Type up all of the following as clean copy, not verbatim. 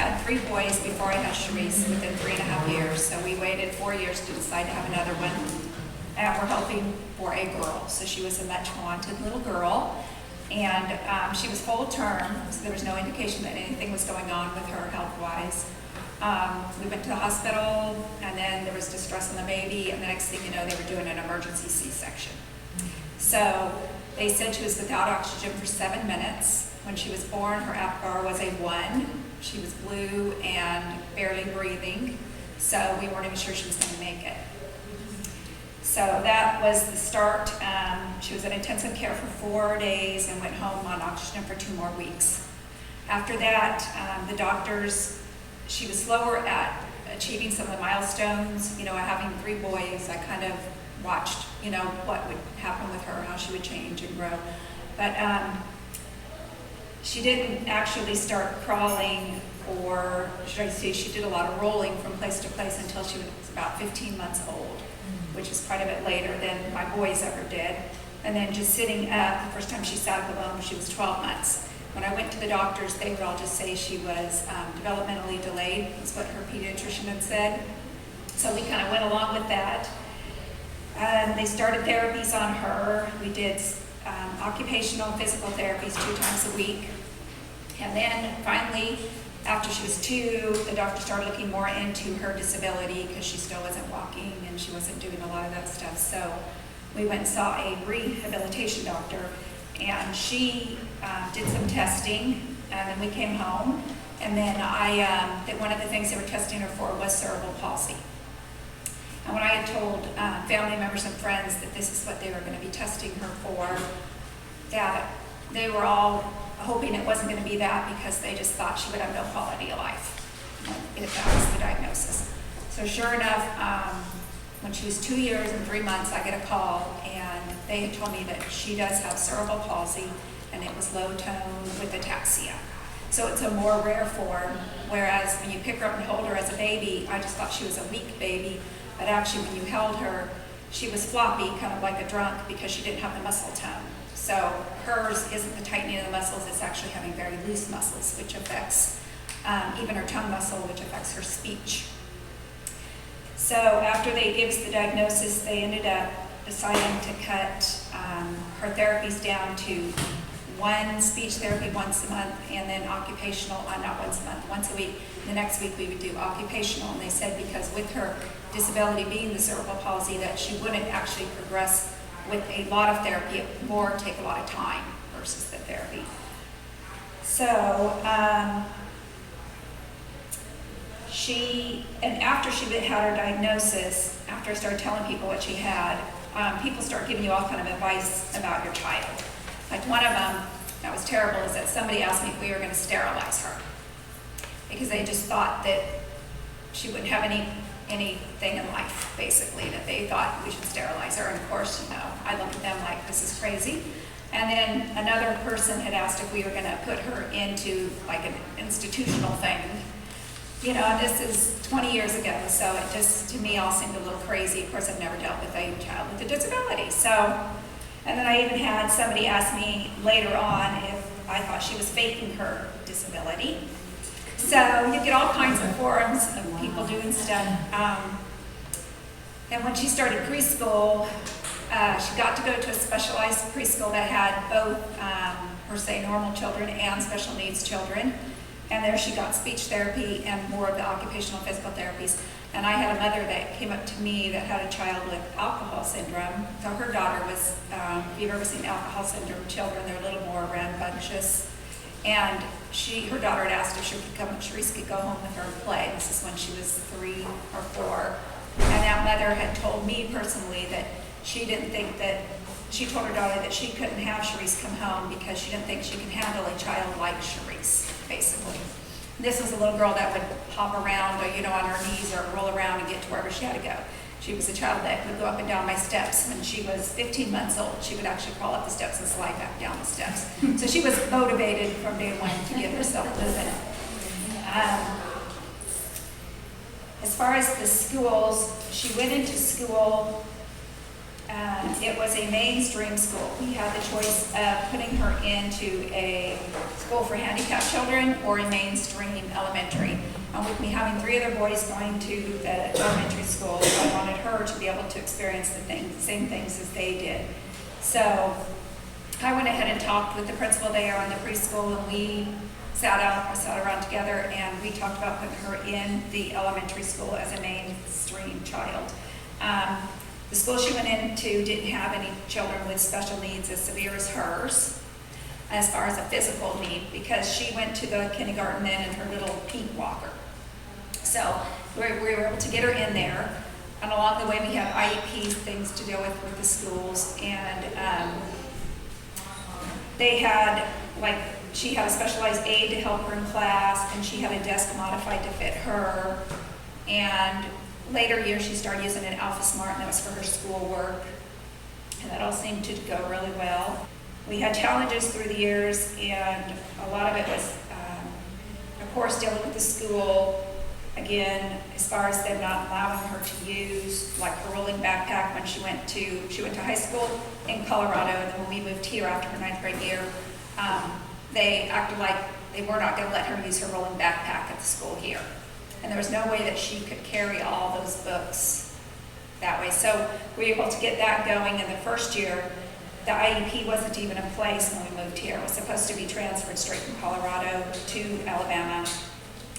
had 3 boys before I had Charisse within 3.5 years. So we waited 4 years to decide to have another one. And we're hoping for a girl. So she was a much wanted little girl. And she was full term, so there was no indication that anything was going on with her health-wise. We went to the hospital, and then there was distress on the baby, and the next thing you know, they were doing an emergency C-section. So they said she was without oxygen for 7 minutes. When she was born, her APGAR was a 1. She was blue and barely breathing, so we weren't even sure she was going to make it. So that was the start. She was in intensive care for 4 days and went home on oxygen for 2 more weeks. After that, the doctors, she was slower at achieving some of the milestones. You know, having 3 boys, I kind of watched, you know, what would happen with her, how she would change and grow. But she didn't actually start crawling, or should I say, she did a lot of rolling from place to place until she was about 15 months old, which is quite a bit later than my boys ever did. And then just sitting up, the first time she sat alone, she was 12 months. When I went to the doctors, they would all just say she was developmentally delayed, is what her pediatrician had said. So we kind of went along with that. They started therapies on her. We did occupational physical therapies 2 times a week. And then finally, after she was 2, the doctor started looking more into her disability because she still wasn't walking and she wasn't doing a lot of that stuff. So we went and saw a rehabilitation doctor, and she did some testing, and then we came home. And then that one of the things they were testing her for was cerebral palsy. And when I had told family members and friends that this is what they were going to be testing her for, that they were all hoping it wasn't going to be that, because they just thought she would have no quality of life if that was the diagnosis. So sure enough, when she was 2 years and 3 months, I get a call, and they had told me that she does have cerebral palsy, and it was low tone with ataxia. So it's a more rare form, whereas when you pick her up and hold her as a baby, I just thought she was a weak baby, but actually when you held her, she was floppy, kind of like a drunk, because she didn't have the muscle tone. So hers isn't the tightening of the muscles, it's actually having very loose muscles, which affects even her tongue muscle, which affects her speech. So after they gave us the diagnosis, they ended up deciding to cut her therapies down to 1 speech therapy once a month, and then occupational, not once a month, once a week. The next week we would do occupational, and they said because with her disability being the cerebral palsy, that she wouldn't actually progress with a lot of therapy. It would more take a lot of time versus the therapy. So after she had her diagnosis, after I started telling people what she had, people start giving you all kind of advice about your child. Like one of them, that was terrible, is that somebody asked me if we were going to sterilize her, because they just thought that she wouldn't have anything in life, basically, that they thought we should sterilize her. And of course, you know, I looked at them like, this is crazy. And then another person had asked if we were going to put her into like an institutional thing. You know, and this is 20 years ago, so it just, to me, all seemed a little crazy. Of course, I've never dealt with a child with a disability. So, and then I even had somebody ask me later on if I thought she was faking her disability. So you get all kinds of forums of people doing stuff. And when she started preschool, she got to go to a specialized preschool that had both, per se, normal children and special needs children. And there she got speech therapy and more of the occupational physical therapies. And I had a mother that came up to me that had a child with alcohol syndrome. So her daughter was, if you've ever seen alcohol syndrome children, they're a little more rambunctious. And her daughter had asked if she could come, Charisse could go home with her and play. This is when she was 3 or 4. And that mother had told me personally that she didn't think that, she told her daughter that she couldn't have Charisse come home because she didn't think she could handle a child like Charisse, basically. This was a little girl that would hop around, or, you know, on her knees or roll around and get to wherever she had to go. She was a child that would go up and down my steps. When she was 15 months old, she would actually crawl up the steps and slide back down the steps. So she was motivated from day one to get herself moving. As far as the schools, she went into school it was a mainstream school. We had the choice of putting her into a school for handicapped children or a mainstream elementary. And with me having 3 other boys going to the elementary school, I wanted her to be able to experience the same things as they did. So I went ahead and talked with the principal there on the preschool, and we sat around together, and we talked about putting her in the elementary school as a mainstream child. The school she went into didn't have any children with special needs as severe as hers, as far as a physical need, because she went to the kindergarten then in her little pink walker. So we were able to get her in there, and along the way we had IEPs, things to deal with the schools, and they had, like, she had a specialized aide to help her in class, and she had a desk modified to fit her, and later years she started using an Alpha Smart, and that was for her schoolwork, and that all seemed to go really well. We had challenges through the years, and a lot of it was, of course, dealing with the school. Again, as far as them not allowing her to use like her rolling backpack when she went to high school in Colorado, and then when we moved here after her 9th grade year, they acted like they were not going to let her use her rolling backpack at the school here. And there was no way that she could carry all those books that way. So we were able to get that going in the first year. The IEP wasn't even in place when we moved here. It was supposed to be transferred straight from Colorado to Alabama,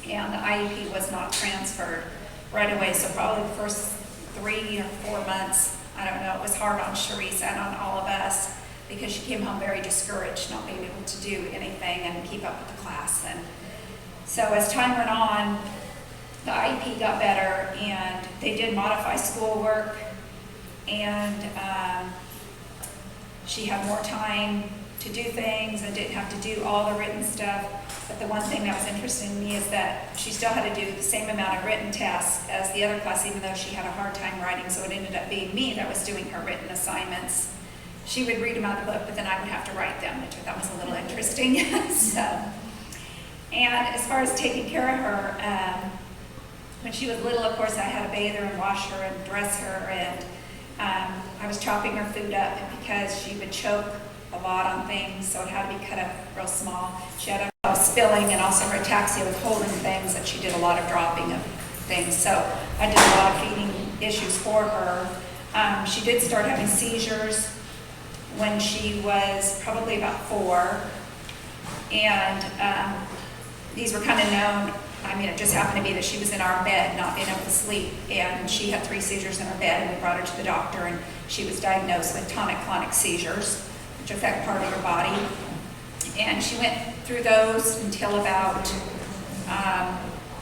and the IEP was not transferred right away. So probably the first 3 or 4 months, I don't know, it was hard on Charisse and on all of us, because she came home very discouraged, not being able to do anything and keep up with the class. And so as time went on, the IEP got better, and they did modify schoolwork, and she had more time to do things and didn't have to do all the written stuff. But the one thing that was interesting to me is that she still had to do the same amount of written tasks as the other class, even though she had a hard time writing. So it ended up being me that was doing her written assignments. She would read them out of the book, but then I would have to write them, which I thought was a little interesting. And as far as taking care of her, when she was little, of course, I had to bathe her and wash her and dress her, and I was chopping her food up because she would choke a lot on things, so it had to be cut up real small. She had a lot of spilling, and also her ataxia with holding things, that she did a lot of dropping of things. So I did a lot of feeding issues for her. She did start having seizures when she was probably about 4, and these were kind of known. I mean, it just happened to be that she was in our bed, not being able to sleep, and she had 3 seizures in her bed, and we brought her to the doctor, and she was diagnosed with tonic-clonic seizures, which affect part of her body. And she went through those until about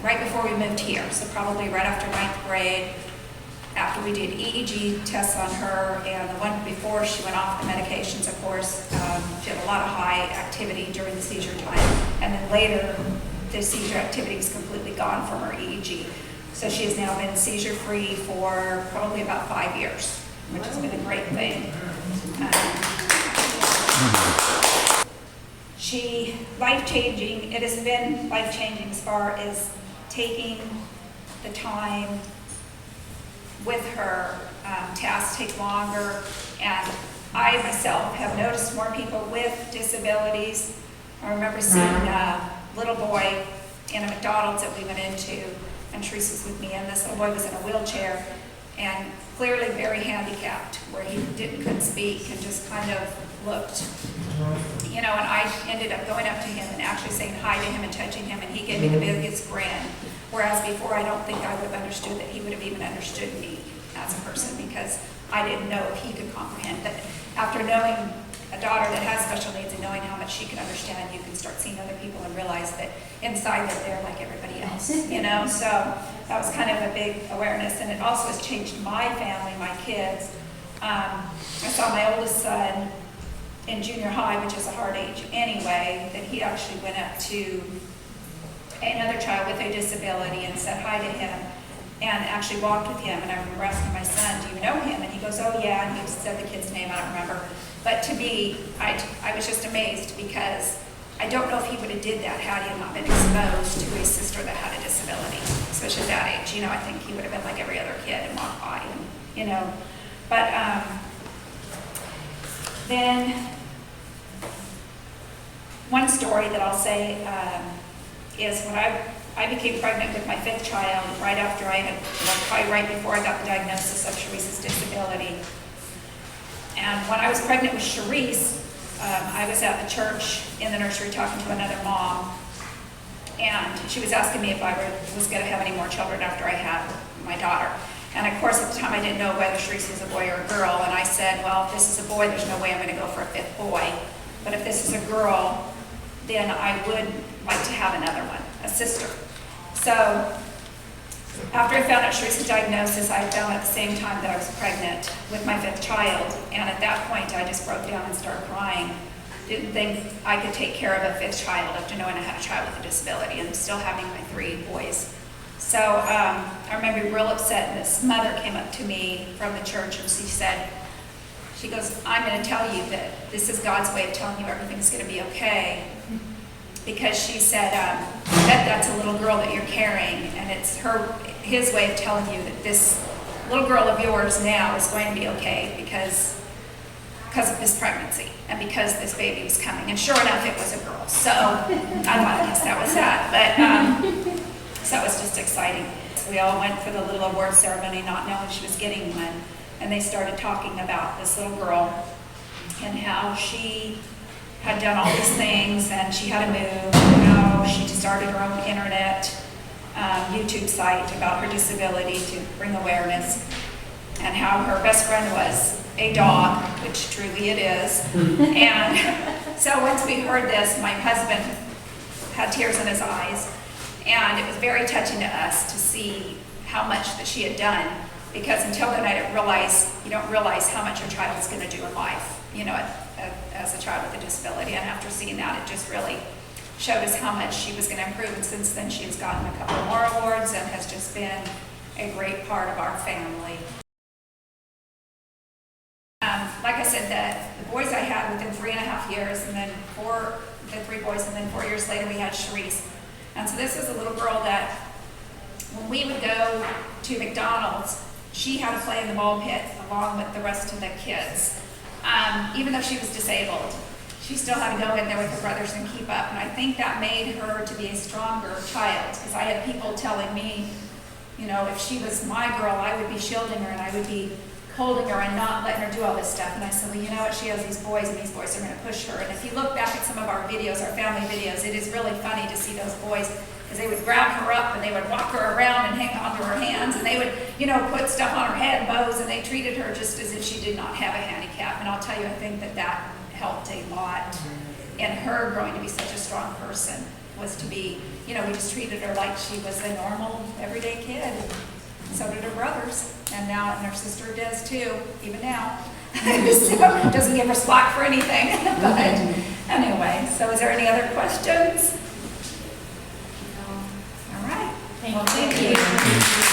right before we moved here, so probably right after 9th grade, after we did EEG tests on her, and the one before she went off the medications, of course. She had a lot of high activity during the seizure time, and then later the seizure activity was completely gone from her EEG. So she has now been seizure-free for probably about 5 years, which has been a great thing. Life-changing, it has been life-changing as far as taking the time with her. Tasks take longer, and I myself have noticed more people with disabilities. I remember seeing a little boy in a McDonald's that we went into, and Charisse was with me, and this little boy was in a wheelchair and clearly very handicapped, where he couldn't speak and just kind of looked, and I ended up going up to him and actually saying hi to him and touching him, and he gave me the biggest grin. Whereas before, I don't think I would have understood that he would have even understood me as a person, because I didn't know if he could comprehend. But after knowing a daughter that has special needs and knowing how much she can understand, you can start seeing other people and realize that inside that they're like everybody else, So that was kind of a big awareness, and it also has changed my family, my kids. I saw my oldest son in junior high, which is a hard age anyway, that he actually went up to another child with a disability and said hi to him, and actually walked with him. And I remember asking my son, "Do you know him?" And he goes, "Oh yeah," and he said the kid's name, I don't remember. But to me, I was just amazed, because I don't know if he would have did that had he not been exposed to a sister that had a disability, especially at that age. I think he would have been like every other kid and walked by, But Then, one story that I'll say is when I became pregnant with my 5th child, right after I had, probably right before I got the diagnosis of Charisse's disability. And when I was pregnant with Charisse, I was at the church in the nursery talking to another mom, and she was asking me if I was going to have any more children after I had my daughter. And of course, at the time, I didn't know whether Charisse was a boy or a girl, and I said, well, if this is a boy, there's no way I'm going to go for a 5th boy. But if this is a girl, then I would like to have another one, a sister. So after I found out Charisse's diagnosis, I found at the same time that I was pregnant with my 5th child. And at that point, I just broke down and started crying. Didn't think I could take care of a 5th child after knowing I had a child with a disability and still having my 3 boys. So I remember being real upset, and this mother came up to me from the church, and she goes, I'm going to tell you that this is God's way of telling you everything's going to be okay. Because she said, that's a little girl that you're carrying, and it's his way of telling you that this little girl of yours now is going to be okay because of this pregnancy and because this baby was coming. And sure enough, it was a girl. So I thought, I guess that was that. But so it was just exciting. We all went for the little award ceremony not knowing she was getting one. And they started talking about this little girl and how she had done all these things, and she had to move, and how she started her own internet YouTube site about her disability to bring awareness, and how her best friend was a dog, which truly it is. And so once we heard this, my husband had tears in his eyes, and it was very touching to us to see how much that she had done, because until then I didn't realize, you don't realize how much your child is going to do in life, you know, as a child with a disability. And after seeing that, it just really showed us how much she was going to improve. And since then, she has gotten a couple more awards and has just been a great part of our family. Like I said, the boys I had within 3.5 years, and then the 3 boys, and then 4 years later we had Charisse. And so this is a little girl that when we would go to McDonald's, she had to play in the ball pit along with the rest of the kids. Even though she was disabled, she still had to go in there with her brothers and keep up. And I think that made her to be a stronger child, because I had people telling me, you know, if she was my girl, I would be shielding her and I would be holding her and not letting her do all this stuff. And I said, well, you know what, she has these boys, and these boys are going to push her. And if you look back at some of our videos, our family videos, it is really funny to see those boys, because they would grab her up and they would walk her around and hang onto her hands, and they would, you know, put stuff on her head, bows, and they treated her just as if she did not have a handicap. And I'll tell you, I think that helped a lot in her growing to be such a strong person, was to be, you know, we just treated her like she was a normal, everyday kid. So did her brothers, and her sister does too, even now. So doesn't give her slack for anything. But anyway, so is there any other questions? All right. Thank you.